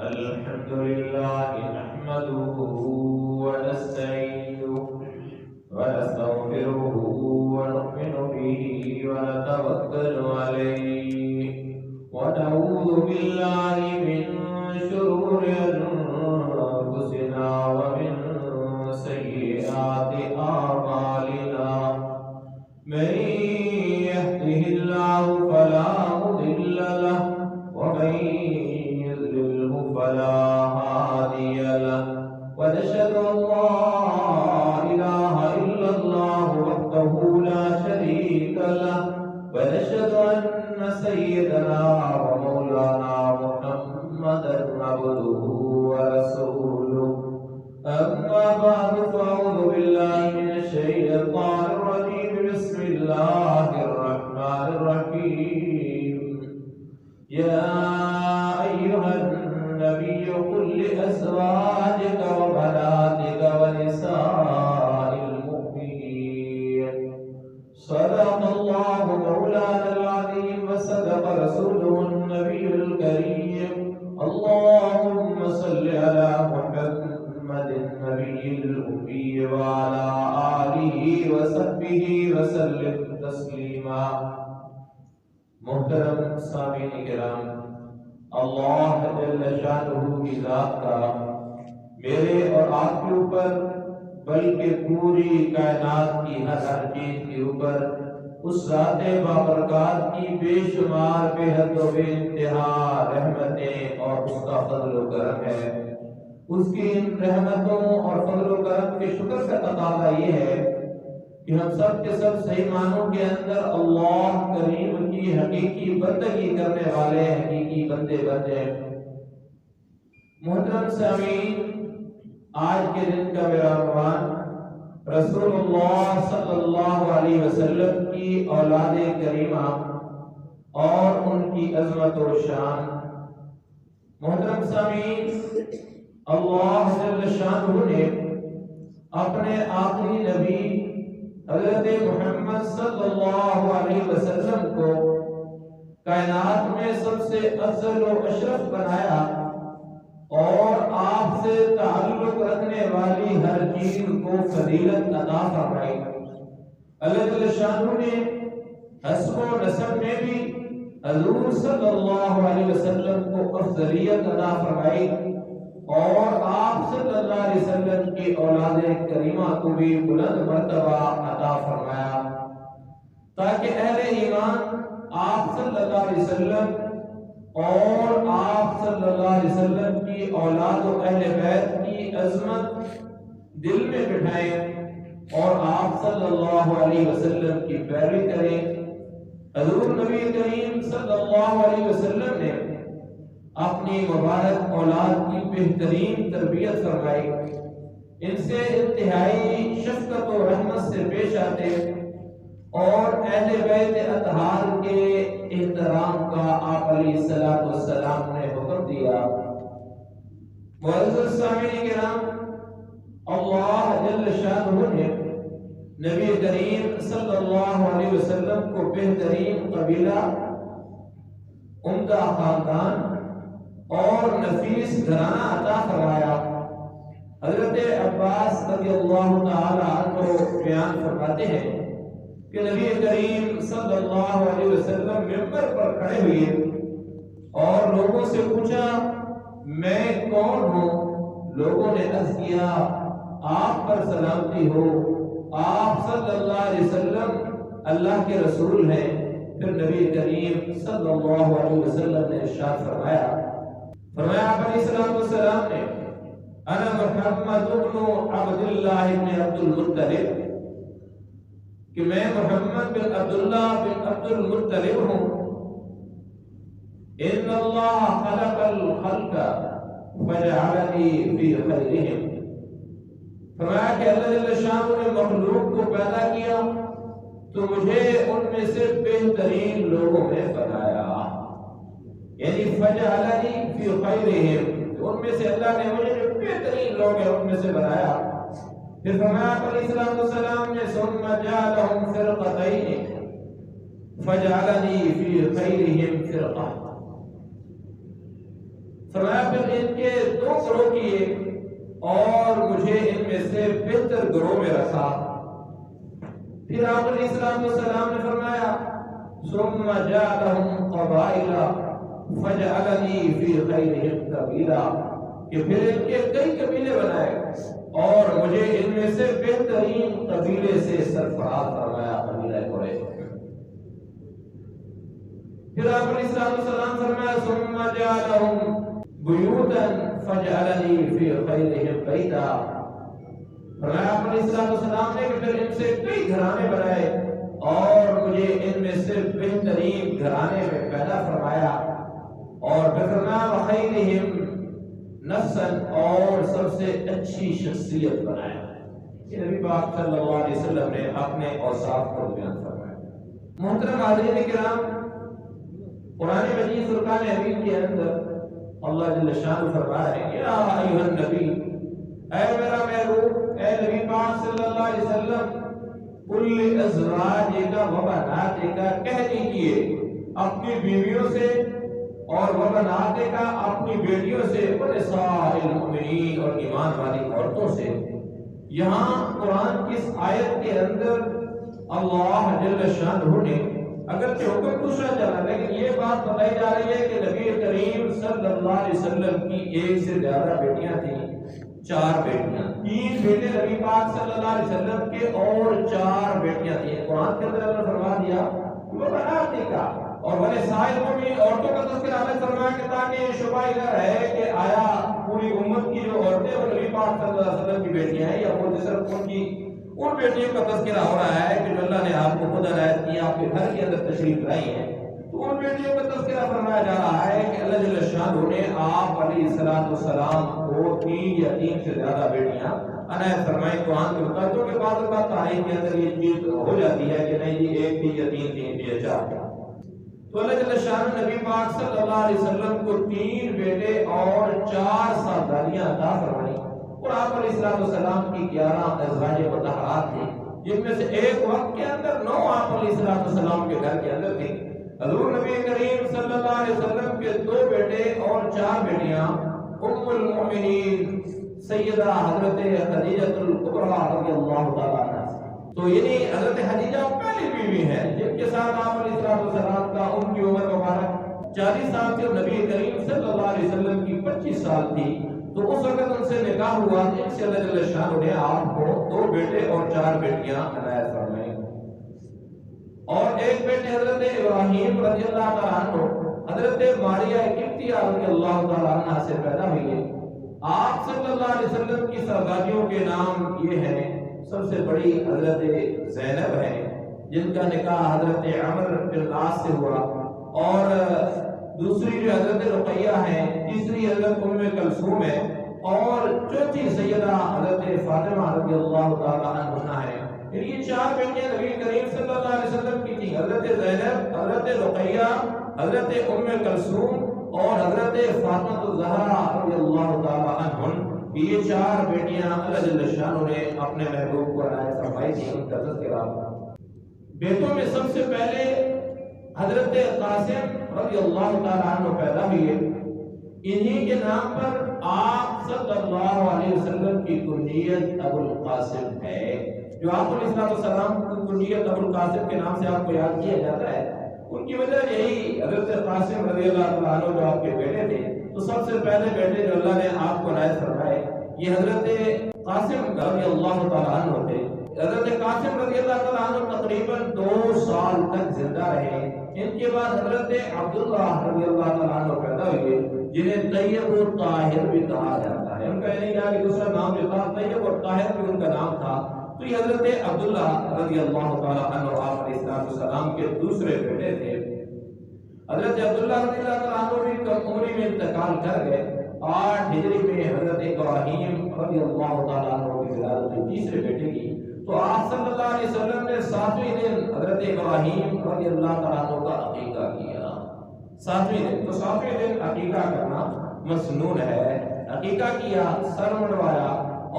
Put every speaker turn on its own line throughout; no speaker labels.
الحمد لله نحمده ونستعينه ونستغفره ونؤمن به ونتوكل عليه ونعوذ بالله من شرور أنفسنا ومن سيئات أعمالنا من يهده الله فلا مضل له ومن يضلله فلا هادي له ونشهد أن لا إله إلا الله وحده لا شريك له ونشهد أن سيدنا ومولانا محمدا عبده ورسوله أما بعد فأعوذ بالله من الشيطان الرجيم بسم الله الرحمن الرحيم يا أيها النبي قل لأزواجك وبناتك ونساء المؤمنين صدق الله مولانا العظيم وصدق رسوله النبي الكريم اللهم صل على محمد النبي الأمي وعلى آله وصحبه وسلم تسليما محترم سامعین کرام، اللہ جل شانہ کی ذات کا میرے اور آپ کے اوپر بلکہ پوری کائنات کی ہر چیز کے اوپر اس ذات بابرکات کی بے شمار بے حد و بے انتہا رحمتیں اور اس کا فضل و کرم ہے۔ اس کی ان رحمتوں اور فضل و کرم کے شکر کا تقاضا یہ ہے کہ ہم سب کے سب صحیح معنوں کے اندر اللہ کریم کی حقیقی بندگی کرنے والے حقیقی بندے بن جائیں۔ محترم سامعین، آج کے دن کا میرا عنوان رسول اللہ صلی اللہ علیہ وسلم کی اولاد کریمہ اور ان کی عظمت و شان۔ محترم سامعین، اللہ جل شانہ نے اپنے آخری نبی حضرت محمد صلی اللہ علیہ وسلم کو کائنات میں سب سے افضل و اشرف بنایا اور آپ سے تعلق رکھنے والی ہر چیز کو فضیلت عطا فرمائی۔ اللہ جل شانہ نے حسب و نسب میں بھی حضور صلی اللہ علیہ وسلم کو افضلیت عطا فرمائی اور آپ صلی اللہ علیہ وسلم کی اولاد کریمہ کو بھی بلند مرتبہ عطا فرمایا تاکہ اہل ایمان آپ صلی اللہ علیہ وسلم اور آپ صلی اللہ علیہ وسلم کی اولاد و اہل بیت کی عظمت دل میں بٹھائیں اور آپ صلی اللہ علیہ وسلم کی پیروی کریں۔ حضور نبی کریم صلی اللہ علیہ وسلم نے اپنی مبارک اولاد کی بہترین تربیت فرمائی، ان سے انتہائی شفقت و رحمت سے پیش آتے اور اہل بیت اطہار کے احترام کا آپ علیہ السلام نے حکم دیا۔ معزز سامعین کرام، اللہ جل شانہ نے نبی کریم صلی اللہ علیہ وسلم کو بہترین قبیلہ، عمدہ خاندان اور نفیس گھرانہ عطا فرمایا۔ حضرت عباس رضی اللہ تعالی عنہ بیان فرماتے ہیں کہ نبی کریم صلی اللہ علیہ وسلم منبر پر کھڑے ہوئے اور لوگوں سے پوچھا، میں کون ہوں؟ لوگوں نے عرض کیا، آپ پر سلامتی ہو، آپ صلی اللہ علیہ وسلم اللہ کے رسول ہیں۔ پھر نبی کریم صلی اللہ علیہ وسلم نے ارشاد فرمایا آپ علیہ السلام نے، انا محمد بن عبداللہ بن عبد المطلب، کہ میں محمد بن عبداللہ بن عبد المطلب ہوں۔ ان اللہ خلق الخلق فجعلنی فی خیرہم، فرمایا کہ اللہ جل شانہ نے مخلوق کو پیدا کیا تو مجھے ان میں سے بہترین لوگوں میں بنایا، یعنی فجعلنی فی خیرہم، ان میں سے اللہ نے مجھے جو بہترین لوگ ہیں ان میں سے بنایا۔ پھر فرمایا علیہ السلام نے ثم جعلہم فرقتین فجعلنی فی خیرہم فرقہ، فرمایا پھر ان کے 2 گروہ کیے اور مجھے ان میں سے بہتر گروہ میں رکھا۔ پھر آپ علیہ السلام نے فرمایا ثم جعلهم قبائل فجعلنی فی خیرہم قبیلا، کہ پھر ان کے کئی قبیلے بنائے اور مجھے ان میں سے بہترین قبیلے سے سرفراز فرمایا، قبیلہ قریش۔ پھر آپ علیہ السلام فرمایا ثم جعلهم بیوتا فجعلنی فی خیرہم بیتا، فرمایا آپ علیہ السلام نے کہ پھر ان سے کئی گھرانے بنائے اور مجھے ان میں سے بہترین گھرانے میں پیدا فرمایا، اور پھر فرمایا وخیرہم نفساً، اور سب سے اچھی شخصیت بنایا۔ یہ نبی پاک صلی اللہ علیہ وسلم نے اپنے اوصاف کو بیان فرمایا۔ محترم حاضرین کرام، قرآن مجید فرقان حمید کے اندر اللہ جل شانہ فرما رہے ہیں یا ایھا النبی، اے میرا محبوب، اے نبی پاک صلی اللہ علیہ وسلم، کل ازواجک و بناتک، کہہ دیجئے اپنی بیویوں سے اور وبناتک اپنی بیٹیوں سے، ونساء المؤمنین اور ایمان والی عورتوں سے۔ یہاں قرآن کی اس آیت کے اندر اللہ جل شانہ نے اگرچہ حکم دوسرا چلا، لیکن یہ بات بتائی جا رہی ہے کہ نبی کریم صلی اللہ علیہ وسلم کی 1 سے زیادہ بیٹیاں تھیں، 4 بیٹیاں، 3 بیٹے نبی پاک صلی اللہ علیہ وسلم کے اور 4 بیٹیاں تھیں۔ قرآن کے اندر اللہ نے فرما دیا وبناتک، اور ونساء المؤمنین، عورتوں کا تذکرہ اللہ فرمایا کہ تاکہ شبہ ادھر ہے کہ آیا پوری امت کی جو عورتیں وہ نبی پاک صلی اللہ علیہ وسلم کی بیٹیاں ہیں، یا وہ صرف ان بیٹیوں کا تذکرہ ہو رہا ہے کہ جو اللہ نے آپ کو خود عنایت کی، آپ کے گھر کے اندر تشریف لائی ہیں، تو ان بیٹیوں کا تذکرہ فرمایا جا رہا ہے کہ اللہ جل شانہ نے آپ علیہ السلام کو 3 یا 3 سے زیادہ بیٹیاں عنایت فرمائی۔ قرآن کے مطابق کے بعد تاریخ کے اندر یہ چیز ہو جاتی ہے کہ نہیں جی 1 تھی یا 3 تھی یا 4 تھی۔ تو اللہ جل شانہ نبی پاک صلی اللہ علیہ وسلم کو 3 بیٹے اور 4 ساتھیاں عطا فرمائی، اور آپ علیہ السلام کی 11 ازواج مطہرات تھیں، جن میں سے ایک وقت کے اندر 9 آپ علیہ السلام کے گھر کے اندر تھیں۔ حضور نبی کریم صلی اللہ علیہ وسلم کے 2 بیٹے اور 4 بیٹیاں ام المؤمنین سیدہ حضرت خدیجہ الکبریٰ رضی اللہ تعالیٰ عنہا، تو یعنی حضرت خدیجہ پہلی بیوی ہے جن کے ساتھ آپ علیہ السلام کا ان کی عمر مبارک 40 سال تھی، اور نبی کریم صلی اللہ علیہ وسلم کی 25 سال تھی، تو اس وقت ان سے نکاح ہوا، جن سے اللہ جل شانہ نے آپ کو 2 بیٹے اور 4 بیٹیاں عنایت فرمائیں، اور ایک بیٹے حضرت ابراہیم رضی اللہ تعالیٰ عنہ حضرت ماریہ قبطیہ رضی اللہ تعالیٰ عنہ سے پیدا ہوئی ہے۔ آپ صلی اللہ علیہ وسلم کی شہزادیوں کے نام یہ ہیں، سب سے بڑی حضرت زینب ہے جن کا نکاح حضرت عمر بن العاص سے ہوا، اور دوسری جو حضرت رقیہ ہے، تیسری حضرت ام کلثوم ہے، اور چوتھی سیدہ حضرت فاطمہ رضی اللہ تعالیٰ عنہا ہے۔ یہ 4 بیٹیاں نبی کریم صلی اللہ علیہ وسلم کی تھیں، حضرت زینب، حضرت رقیہ، حضرت ام کلثوم اور حضرت فاطمہ الزہرا رضی اللہ تعالیٰ عنہن۔ یہ 4 بیٹیاں اللہ جل شانہ نے اپنے محبوب کو عنایت فرمائی تھی، ان کا تذکرہ۔ بیٹوں میں سب سے پہلے حضرت قاسم رضی اللہ تعالیٰ عنہ پیدا ہوئے، انہی کے نام پر آپ صلی اللہ علیہ وسلم کی کنیت ابو القاسم ہے، جو آپ علیہ السلام کی کنیت ابو القاسم کے نام سے آپ کو یاد کیا جاتا ہے۔ ان کی وجہ یہی حضرت قاسم رضی اللہ تعالیٰ عنہ جو آپ کے بیٹے تھے، تو سب سے پہلے بیٹے جو اللہ نے آپ کو عنایت فرمائے یہ حضرت قاسم رضی اللہ تعالیٰ عنہ تھے۔ حضرت قاسم رضی اللہ تعالیٰ عنہ تقریباً 2 سال تک زندہ رہے۔ ان کے بعد حضرت عبداللہ رضی اللہ تعالیٰ عنہ پیدا ہوئے، جنہیں طیب و طاہر بھی کہا جاتا ہے۔ ان کا یہ نہیں کہا کہ دوسرا نام جو تھا طیب اور طاہر بھی ان کا نام تھا، تو یہ حضرت عبداللہ رضی اللہ تعالیٰ عنہ آپ علیہ السلام کے دوسرے بیٹے تھے۔ حضرت عبداللہ رضی اللہ تعالیٰ عنہ بھی کم عمری میں انتقال کر گئے۔ 8 ہجری میں حضرت ابراہیم رضی اللہ تعالیٰ عنہ کی ولادت ہوئی، تیسرے بیٹے کی، تو آپ صلی اللہ علیہ وسلم نے 7ویں دن حضرت ابراہیم رضی اللہ تعالیٰ عنہ کا عقیقہ کیا۔ 7ویں دن، تو 7ویں دن عقیقہ کرنا مسنون ہے۔ عقیقہ کیا، سر منڈوایا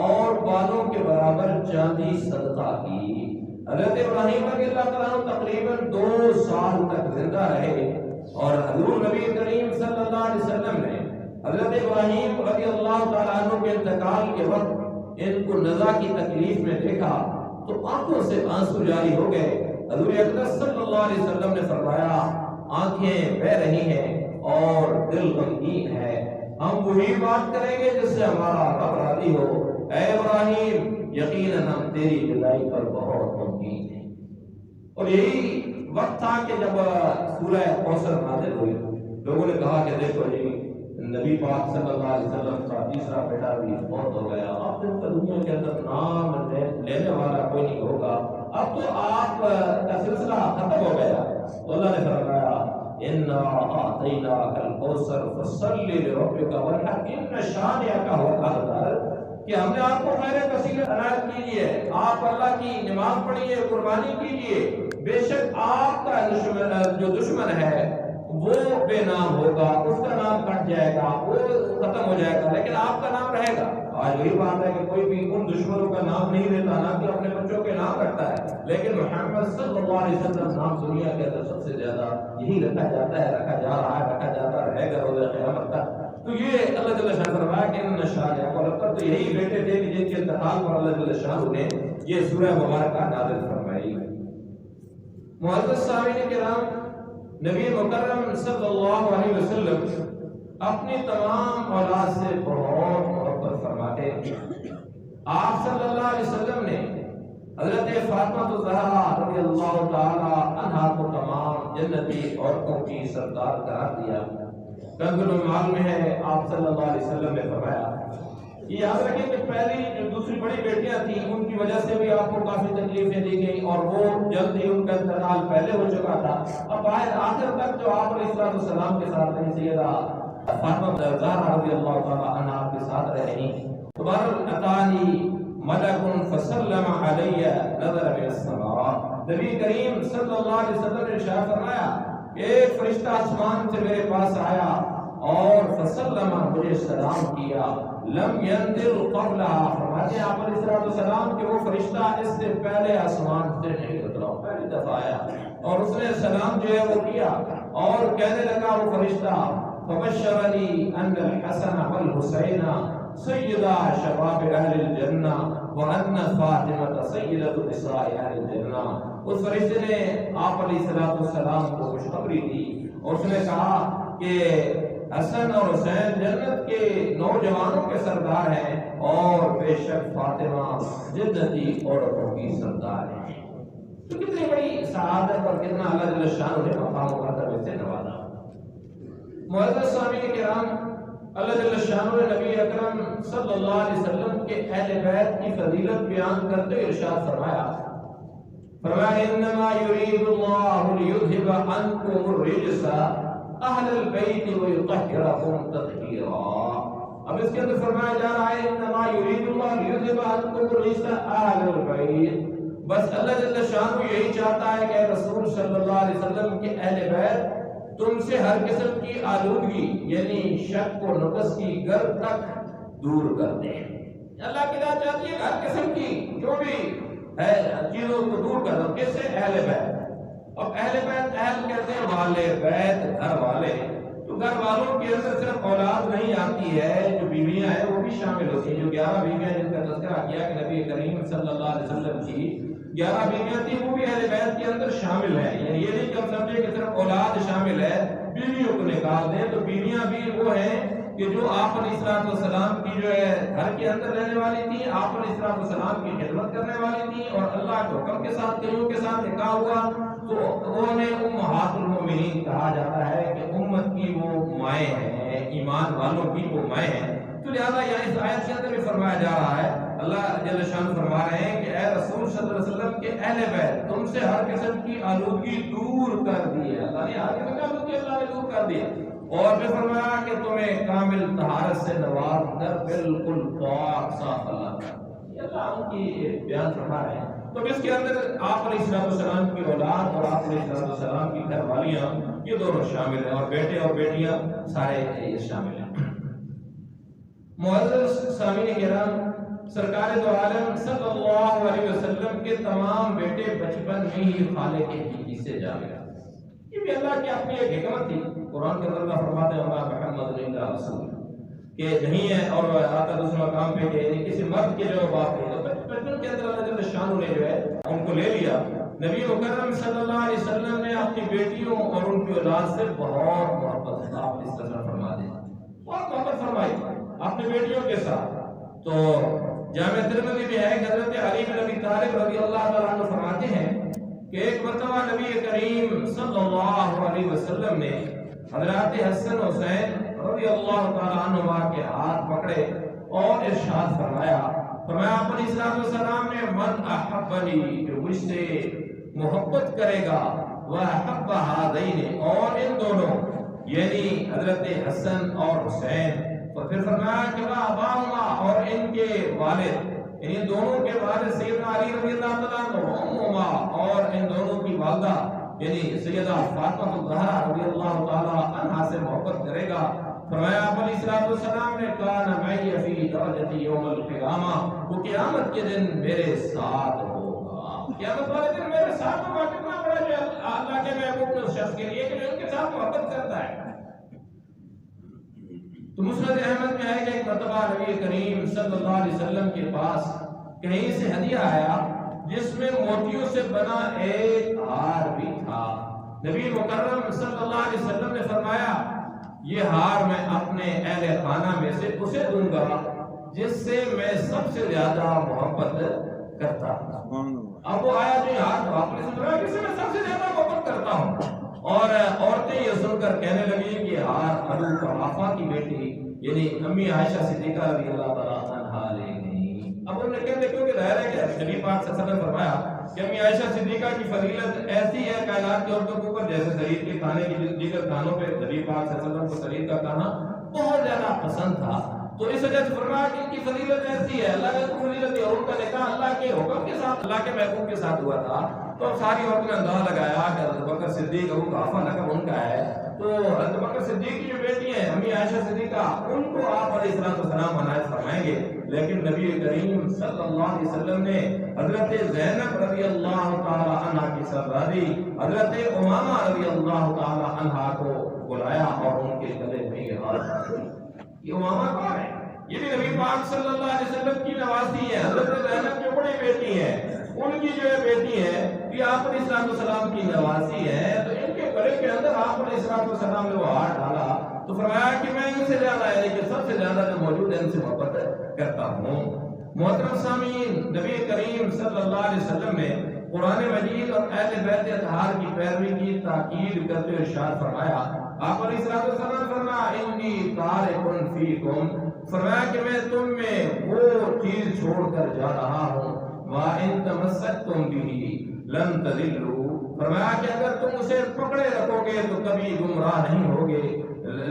اور بالوں کے برابر چاندی صدقہ کی۔ حضرت ابراہیم رضی اللہ تعالیٰ عنہ تقریباً 2 سال تک زندہ رہے، اور حضور نبی کریم صلی اللہ علیہ وسلم نے حضرت ابراہیم رضی اللہ تعالیٰ عنہ کے انتقال کے وقت ان کو نزا کی تکلیف میں دیکھا تو آنکھوں سے آنسو جاری ہو گئے۔ حضور اقدس صلی اللہ علیہ وسلم نے فرمایا آنکھیں بہہ رہی ہیں اور دل غمگین ہے، ہم وہی بات کریں گے جس سے ہمارا رب راضی ہو۔ اے ابراہیم یقیناً ہم تیری جدائی پر بہت غمگین ہیں۔ اور یہی وقت تھا کہ جب سورہ کوثر نازل ہوئی، لوگوں نے کہا کہ دیکھو جی نبی پاک صلی اللہ علیہ وسلم کا تیسرا بیٹا بھی بہت ہو گیا، اب تو دنیا کے اندر نام لینے والا کوئی نہیں ہوگا، اب تو آپ کا سلسلہ ختم ہو گیا۔ تو اللہ نے فرمایا اِنَّا أَعْطَيْنَاكَ الْكَوْثَرَ فَصَلِّ لِرَبِّكَ وَانْحَرْ إِنَّ شَانِئَكَ هُوَ الْأَبْتَرُ، کہ ہم نے آپ کو خیر کثیر عنایت کیجیے، آپ اللہ کی نماز پڑھیے، قربانی کیجیے، بے شک آپ کا جو دشمن ہے وہ بے نام ہوگا، اس کا نام کٹ جائے گا، وہ ختم ہو جائے گا، لیکن آپ کا نام رہے گا۔ آج وہی بات ہے کہ کوئی بھی ان دشمنوں کا نام نہیں لیتا، نہ کہ اپنے بچوں کے نام رکھتا ہے، لیکن محمد صلی اللہ علیہ وسلم نام دنیا کے اندر سب سے زیادہ یہی رکھا جاتا ہے، رکھا جا رہا ہے، رکھا جاتا رہے گا روز قیامت تک۔ تو یہ اللہ جل شانہ فرمایا کہ ان شانیہ اور اب تو یہی بیٹے تھے کہ جن کے انتقال پر اللہ جل شانہ نے یہ سورہ مبارکہ نازل فرمائی۔ معزز سامعین کرام، نبی مکرم صلی اللہ علیہ وسلم اپنی تمام اولاد سے بہت محبت فرماتے ہیں۔ آپ صلی اللہ علیہ وسلم نے حضرت فاطمہ الزہرا رضی اللہ تعالی عنہا کو تمام جنتی عورتوں کی سردار قرار دیا۔ کنز المعال میں ہے، آپ صلی اللہ علیہ وسلم نے فرمایا، یہ یاد رکھیں کہ پہلی جو دوسری بڑی بیٹیاں تھیں ان کی وجہ سے بھی آپ کو کافی تکلیفیں دی گئیں اور وہ جلد ہی ان کا انتقال پہلے ہو چکا تھا۔ اب آخر تک جو آپ علیہ السلام کے ساتھ رہی سیدہ فاطمہ الزہرا رضی اللہ تعالی عنہا آپ کے ساتھ رہی۔ تبارک اتانی ملک فسلم علی نظر من السماء، نبی کریم صلی اللہ علیہ وسلم نے ارشاد فرمایا کہ ایک فرشتہ آسمان سے میرے پاس آیا اور فسلم، مجھے سلام کیا، لم ينزل قبلها، فرماتے ہیں آپ علیہ السلام کہ وہ فرشتہ اس سے پہلے آسمان سے نہیں اترا، پہلی دفعہ آیا اور اس نے سلام جو ہے وہ کیا اور کہنے لگا وہ فرشتہ فبشرنی ان الحسن والحسین سیدہ شباب اہل الجنہ وان فاطمہ سیدۃ نساء اہل الجنہ۔ اس فرشتے نے آپ علیہ السلام کو خوشخبری دی اور اس نے کہا کہ حسن اور حسین جنت کے نوجوانوں کے سردار ہیں اور بے شک فاطمہ جنتی عورتوں کی سردار ہیں۔ تو کتنی بڑی سعادت اور کتنا اللہ جل شانہ نے مقام و مرتبے سے نوازا۔ معزز سامعین کرام، اللہ جل شانہ نے نبی اکرم صلی اللہ علیہ وسلم کے اہل بیت کی فضیلت بیان کرتے ہوئے ارشاد فرمایا انما یرید اللہ لیذھب عنکم الرجس اہل البیت ویطہرکم تطہیرا۔ اب اس کے اندر فرمایا جا رہا ہے انما یرید اللہ لیذھب عنکم الرجس اہل البیت، بس اللہ جل شانہ یہی چاہتا ہے کہ رسول صلی اللہ علیہ وسلم کے اہل بیت تم سے ہر قسم کی آلودگی یعنی شک و نقص کی گر تک دور کر دیں۔ اللہ کی ذات چاہتی ہے ہر قسم کی جو بھی ہے چیزوں کو دور کر دو۔ کس سے؟ اہل بیت۔ اب اہل بیت، اہل کہتے ہیں والے، بیت گھر والے، تو گھر والوں کے اندر صرف اولاد نہیں آتی ہے، جو بیویاں ہیں وہ بھی شامل ہوتی ہیں۔ جو 11 بیویاں جن کا تذکرہ کیا کہ نبی کریم صلی اللہ علیہ وسلم کی 11 بیویاں تھیں، وہ بھی اہل بیت کے اندر شامل ہیں۔ یعنی یہ نہیں کہ ہم سمجھے کہ صرف اولاد شامل ہے، بیویوں کو نکال دیں تو بیویاں بھی وہ ہیں کہ جو آپ علیہ السلام کی جو ہے گھر کے اندر رہنے والی تھی، آپ علیہ السلام کی خدمت کرنے والی تھی اور اللہ کے حکم کے ساتھ کئیوں کے ساتھ نکاح ہوا تو انہیں امہات المومنین کہا جاتا ہے کہ امت کی وہ مائیں ہیں، ایمان والوں کی وہ مائیں ہیں۔ تو لہذا یہاں اس آیت کے اندر بھی فرمایا جا رہا ہے، اللہ جل شان فرما رہے ہیں کہ اے رسول صلی اللہ علیہ وسلم کے اہل بیت تم سے ہر قسم کی آلودگی دور کر دی ہے۔ اللہ نے ہر قسم کی آلودگی اللہ نے دور کر دی ہے اور پھر فرمایا کہ تمہیں کامل طہارت سے نواز کر بالکل پاک صاف اللہ کر۔ یہ اللہ ان کی بیان فرما رہے ہیں۔ تو اس کے اندر آپ علیہ السلام کی اولاد اور آپ علیہ السلام کی گھر والیاں یہ دونوں شامل ہیں اور بیٹے اور بیٹیاں سارے یہ شامل ہیں۔ معزز سامعین کرام، سرکار دو عالم صلی اللہ علیہ وسلم کے تمام بیٹے بچپن میں ہی خالق حقیقی سے جا گئے۔ یہ بھی اللہ کی اپنی ایک حکمت تھی۔ قرآن کے اندر اللہ فرماتے ہیں محمد رسول کہ نہیں ہے اور آتا دوسرے مقام پہ کہ کسی مرد کے جو باپ ہے بچپن کے اندر اللہ جل شانہ نے جو ہے ان کو لے لیا. نبی مکرم صلی اللہ علیہ وسلم نے اپنی بیٹیوں اور ان کی اولاد سے بہت محبت آپ اس طرح فرما دی, بہت محبت فرمائی اپنی بیٹیوں کے ساتھ. تو جامع ترمذی میں ہے کہ حضرت علی بن ابی طالب رضی اللہ تعالیٰ عنہ فرماتے ہیں کہ ایک مرتبہ نبی کریم صلی اللہ علیہ وسلم نے حضرات حسن حسین رضی اللہ تعالیٰ عنہما کے ہاتھ پکڑے اور ارشاد فرمایا آپ علیہ السلام نے من احبنی, جو مجھ سے محبت کرے گا, وَأَحَبَّ هَذَيْنِ, اور ان دونوں یعنی حضرت حسن اور حسین, تو پھر فرمایا کہ وَأَبَاهُمَا, اور ان کے والد یعنی دونوں کے والد سیدنا علی رضی اللہ تعالیٰ عنہ, وَأُمُّهُمَا, اور ان دونوں کی والدہ یعنی سیدہ فاطمہ الزہرا رضی اللہ تعالیٰ عنہا سے محبت کرے گا. فرمایا آپ علیہ السلام نے کان معی فی درجتی یوم القیامہ, وہ قیامت کے دن میرے ساتھ ہوگا, قیامت والے دن میرے ساتھ ہوگا. کتنا بڑا جو اللہ کے محبوب نے اس شخص کے لیے کہ جو ان کے ساتھ محبت کرتا ہے. تو مسند احمد میں ہے کہ ایک مرتبہ نبی کریم صلی اللہ علیہ وسلم کے پاس کہیں سے ہدیہ آیا جس میں موتیوں سے بنا ایک ہار بھی تھا. نبی مکرم صلی اللہ علیہ وسلم نے فرمایا یہ ہار میں اپنے اہل خانہ میں سے اسے دوں گا جس سے میں سب سے زیادہ محبت کرتا ہوں. اب وہ آیا جو ہار تو آپ نے سنا جس سے میں سب سے زیادہ محبت کرتا ہوں. اور عورتیں یہ سن کر کہنے لگی کہ ہار ابو قحافہ کی بیٹی یعنی امی عائشہ صدیقہ رضی اللہ تعالیٰ عنہا لے گئی. اب انہوں نے کہتے کیونکہ ظاہر ہے کہ نبی پاک صلی اللہ علیہ وسلم فرمایا کہ امی عائشہ صدیقہ کی فضیلت ایسی ہے کائنات کی عورتوں کے اوپر جیسے شریر کے کھانے کی دیگر کھانوں پہ نبی پاک صلی اللہ علیہ وسلم کو شریر کا کھانا بہت زیادہ پسند تھا. تو اس وجہ سے فرمایا کہ ان کی فضیلت ایسی ہے, اللہ کی فضیلت ہے, اور ان کا نکاح اللہ کے حکم کے ساتھ اللہ کے محبوب کے ساتھ ہوا تھا. تو اب ساری عورتوں نے اندازہ لگایا کہ حضرت بکر صدیق ابو قحافہ لقب ان کا ہے. تو حضرت بکر صدیق کی جو بیٹی ہیں امی عائشہ صدیقہ ان کو آپ علیہ السلام عنایت فرمائیں گے. لیکن نبی کریم صلی اللہ علیہ وسلم نے حضرت زینب رضی اللہ تعالی عنہا کی سرداری حضرت امامہ رضی اللہ تعالی عنہا کو بلایا اور ان کے گلے میں یہ ہار ڈالا. یہ امامہ کون ہے؟ یہ بھی نبی پاک صلی اللہ علیہ وسلم کی نوازی ہے. حضرت زینب جو بڑی بیٹی ہیں ان کی جو بیٹی ہے یہ آپ علیہ السلام کی نوازی ہے. تو ان کے گلے کے اندر آپ علیہ السلام نے وہ ہار ڈالا تو فرمایا کہ میں ان سے زیادہ یعنی کہ سب سے زیادہ جو موجود ہے ان سے محبت کرتا ہوں. محترم سامعین, نبی کریم صلی اللہ علیہ وسلم نے قرآن مجید اور اہل بیت اطہار کی پیروی کی تاکید کرتے ہوئے ارشاد فرمایا آپ علیہ السلام فرمایا انی تارک فیکم, فرمایا کہ میں تم میں وہ چیز چھوڑ کر جا رہا ہوں وَإِن تَمَسَّكْتُمْ بِهِ لَن تَضِلُّوا, فرمایا کہ اگر تم اسے پکڑے رکھو گے تو کبھی گمراہ نہیں ہوگے.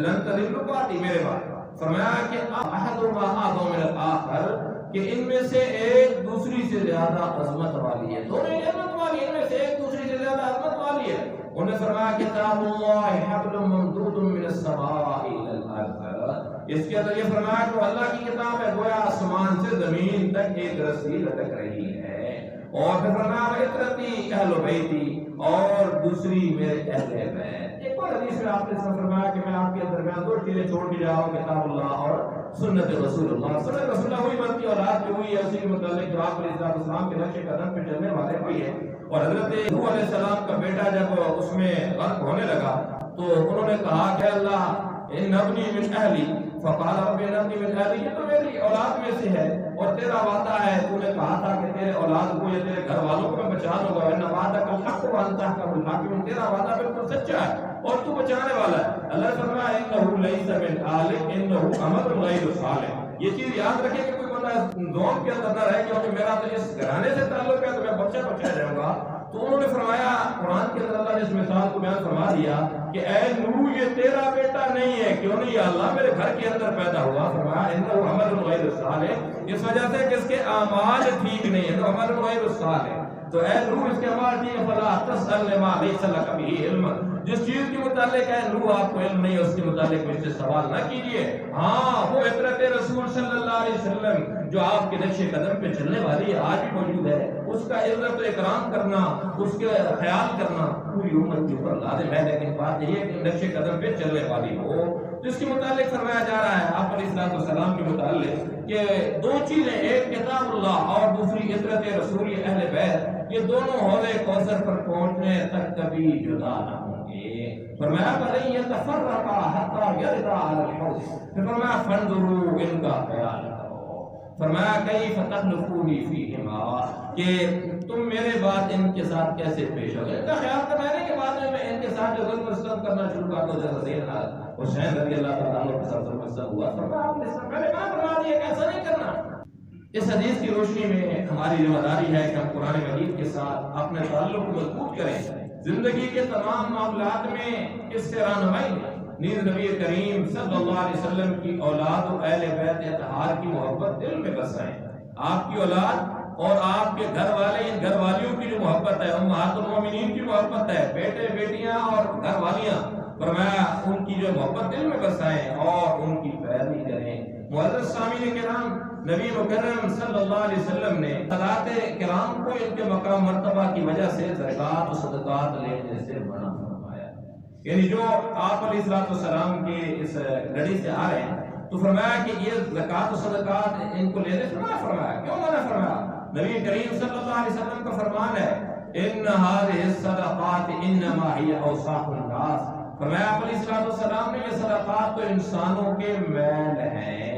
لن تضلوا باتي میرے بات, فرمایا کہ احدهما اعظم من الاخر, کہ ان میں سے ایک دوسری سے زیادہ عظمت والی ہے. دونوں ہی عظمت والی, ان میں سے ایک دوسری سے زیادہ عظمت والی ہے. انہوں نے فرمایا کتاب اللہ حبل ممدود من السماء الى الارض, اس کے اندر یہ فرمایا کہ اللہ کی کتاب ہے گویا آسمان سے زمین تک ایک رسی لٹک رہی ہے. اور پھر فرمایا عطرتی اہل بیتی, اور دوسری میرے اہل بیت. ایک اور حدیث میں آپ نے فرمایا کہ میں آپ کے درمیان دو چیزیں چھوڑ کے جا رہا ہوں, کتاب اللہ اور سنت رسول اللہ. سنت رسول اللہ وہی بنتی اور رات جو ہوئی ہے اسی کے متعلق جو آپ علیہ السلام کے نقش قدم پہ چلنے والے ہوئی ہے. اور حضرت نوح علیہ السلام کا بیٹا جب اس میں غرق ہونے لگا تو انہوں نے کہا کہ اللہ ان ابنی من اہلی, فقال رب ان ابنی من اہلی, یہ تو میری اولاد میں سے ہے اور تیرا وعدہ ہے, تو نے کہا تھا کہ تیرے اولاد کو یا تیرے گھر والوں کو میں بچا لوں گا. ان وعدک الحق وانت احکم الحاکمین, تیرا وعدہ بالکل سچا ہے اور تو بچانے والا ہے. اللہ نے فرمایا انہ لیس من آلک انہ عمل غیر صالح. یہ چیز یاد رکھیں کہ کوئی بندہ ذوق کے اندر نہ رہے کہ میرا تو اس گھرانے سے تعلق ہے تو میں بچہ رہوں گا. تو انہوں نے فرمایا قرآن کے اندر اللہ نے اس مثال کو بیان فرما دیا کہ اے نوح یہ تیرا بیٹا نہیں ہے. کیوں نہیں؟ یا اللہ میرے گھر کے اندر پیدا ہوا. فرمایا انہ عمل غیر صالح, اس وجہ سے کہ اس کے اعمال ٹھیک نہیں ہے, تو عمل غیر صالح. تو اے نوح اس کے اعمال ٹھیک ہے, فلا تسأل ما لیس لک بہ علم, جس چیز کے متعلق ہے نوح آپ کو علم نہیں ہے اس کے متعلق مجھ سے سوال نہ کیجیے. ہاں وہ عطرت رسول صلی اللہ علیہ وسلم جو آپ کے نقش قدم پہ چلنے والی ہے آج بھی موجود ہے, اس کا عزت و اکرام کرنا, اس کے خیال کرنا پوری امت کے اوپر لازم ہے. لیکن بات یہ ہے کہ نقش قدم پہ چلنے والی ہو جس کے متعلق فرمایا جا رہا ہے آپ علیہ السلام کے متعلق کہ دو چیزیں، ایک کتاب اللہ اور دوسری عطرت رسول اہل بیت، یہ دونوں حوض کوثر پر پہنچنے تک کبھی جدا نہ ہوں گے۔ فرمایا فَلَن يَتَفَرَّقَا حَتَّى يَرِدَا عَلَى الْحَوْضِ، پھر فرمایا فَانظُرُوا، ان کا خیال کرو۔ فرمایا کَيْفَ تَخْلُفُونِي فِيهِمَا، کہ تم میرے بعد ان کے ساتھ کیسے پیش ہو گئے۔ ان کا خیال کرنا ہے کہ بعد میں ان کے ساتھ جو ظلم و ستم کرنا شروع کر دو، جیسا سیدنا حسین رضی اللہ تعالیٰ کے ساتھ ظلم و ستم ہوا، فرمایا آپ نے اس سے پہلے کہاں فرما دیا کہ ایسا نہیں کرنا۔ اس حدیث کی روشنی میں ہماری ذمہ داری ہے کہ ہم قرآن مجید کے ساتھ اپنے تعلق کو مضبوط کریں، زندگی کے تمام معاملات میں اس سے رہنمائی دیں۔ نیز نبی کریم صلی اللہ علیہ وسلم کی اولاد و اہل بیت اطہار کی محبت دل میں بسائیں۔ آپ کی اولاد اور آپ کے گھر والے، ان گھر والیوں کی جو محبت ہے، امہات المومنین کی محبت ہے، بیٹے بیٹیاں اور گھر والیاں، فرمایا ان کی جو محبت دل میں بسائیں اور ان کی پیروی کریں۔ معزز سامعین کرام، نبی مکرم صلی اللہ علیہ وسلم نے حضرات کرام کو ان کے مقام مرتبہ کی وجہ سے زکوٰۃ و صدقات لینے سے منع فرمایا۔ یعنی جو آپ علیہ السلام کے اس لڑی سے آ رہے ہیں تو فرمایا کہ یہ زکوٰۃ و صدقات ان کو لینے سے منع فرمایا۔ کیوں منع فرمایا؟ نبی کریم صلی اللہ علیہ وسلم کا فرمان ہے ان هذه الصدقات انما هي اوساخ الناس، فرمایا آپ علیہ السلام نے یہ صدقات تو انسانوں کے میل ہیں۔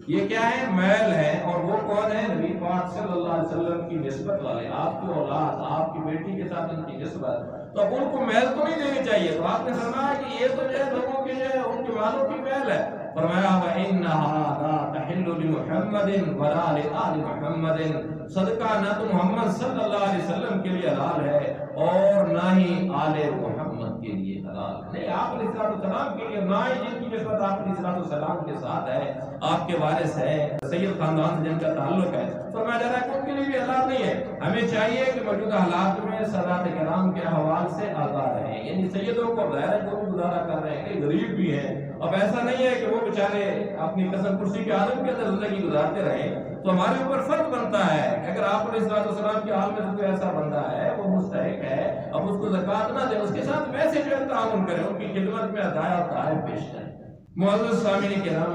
یہ کیا ہے؟ میل ہے۔ اور وہ کون ہے؟ نبی پاک صلی اللہ علیہ وسلم کی نسبت والے، آپ کی اولاد، آپ کی بیٹی کے ساتھ ان کی نسبت، تو اب ان کو میل تو نہیں دینی چاہیے۔ تو آپ نے فرمایا کہ یہ تو جو ہے لوگوں کے جو ہے ان کے مالوں کی میل ہے۔ فرمایا وَإِنَّهَا لَا تَحِلُّ لِمُحَمَّدٍ وَلَا لِآلِ مُحَمَّدٍ، صدقہ نہ تو محمد صلی اللہ علیہ وسلم کے لیے حلال ہے اور نہ ہی آل محمد کے لیے حلال ہے۔ نہیں، آپ علیہ السلام کے لیے، نہ ہی جن کی نسبت آپ علیہ السلام کے ساتھ ہے، آپ کے وارث ہے، سید خاندان سے جن کا تعلق ہے، فرمایا جا رہا ہے کہ ان کے لیے بھی حلال نہیں ہے۔ ہمیں چاہیے کہ موجودہ حالات میں سادات کرام کے احوال سے آگاہ رہیں۔ یعنی سیدوں کو ظاہر ہے جو بھی گزارا کر رہے ہیں، کئی غریب بھی ہیں، اب ایسا نہیں ہے کہ وہ بیچارے اپنی قسم کرسی کے عالم کے اندر زندگی گزارتے رہیں۔ تو ہمارے اوپر فرض بنتا ہے کہ اگر آپ علیہ السلام کے حال میں سے کوئی ایسا بندہ ہے، وہ مستحق ہے، اب اس کو زکوٰۃ نہ دیں، اس کے ساتھ ویسے جو تعاون کریں، ان کی خدمت میں عطایا اور تحائف پیش کریں۔ معزز سامعین کرام،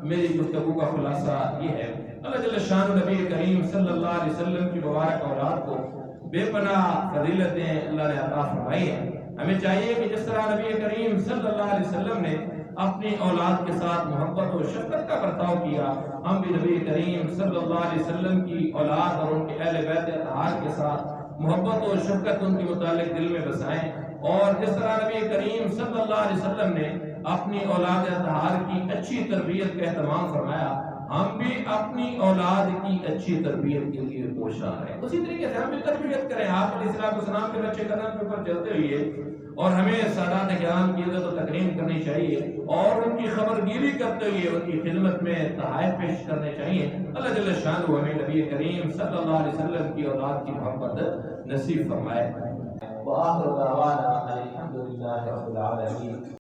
میری گفتگو کا خلاصہ یہ ہے، اللہ جل شان نبی کریم صلی اللہ علیہ وسلم کی مبارک اولاد کو بے پناہ فضیلتیں اللہ نے عطا فرمائی ہیں۔ ہمیں چاہیے کہ جس طرح نبی کریم صلی اللہ علیہ وسلم نے اپنی اولاد کے ساتھ محبت و شفقت کا برتاؤ کیا، ہم بھی نبی کریم صلی اللہ علیہ وسلم کی اولاد اور ان کے اہل بیت اطہار کے ساتھ محبت و شفقت ان کے متعلق دل میں بسائیں، اور جس طرح نبی کریم صلی اللہ علیہ وسلم نے اپنی اولاد اطہار کی اچھی تربیت کا اہتمام فرمایا، ہم بھی اپنی اولاد کی اچھی تربیت کے لیے کوشاں رہیں۔ اسی طریقے سے ہم بھی تربیت کریں، آپ علیہ السلام کے بچے قدم کے اوپر چلتے ہوئے، اور ہمیں سادات کرام کی عزت و تکریم کرنی چاہیے اور ان کی خبر گیری کرتے ہوئے ان کی خدمت میں تحائف پیش کرنے چاہیے۔ اللہ جل شانہ ہمیں نبی کریم صلی اللہ علیہ وسلم کی اولاد کی محبت نصیب فرمائے۔ وآخر دعوانا الحمد للہ رب العالمین۔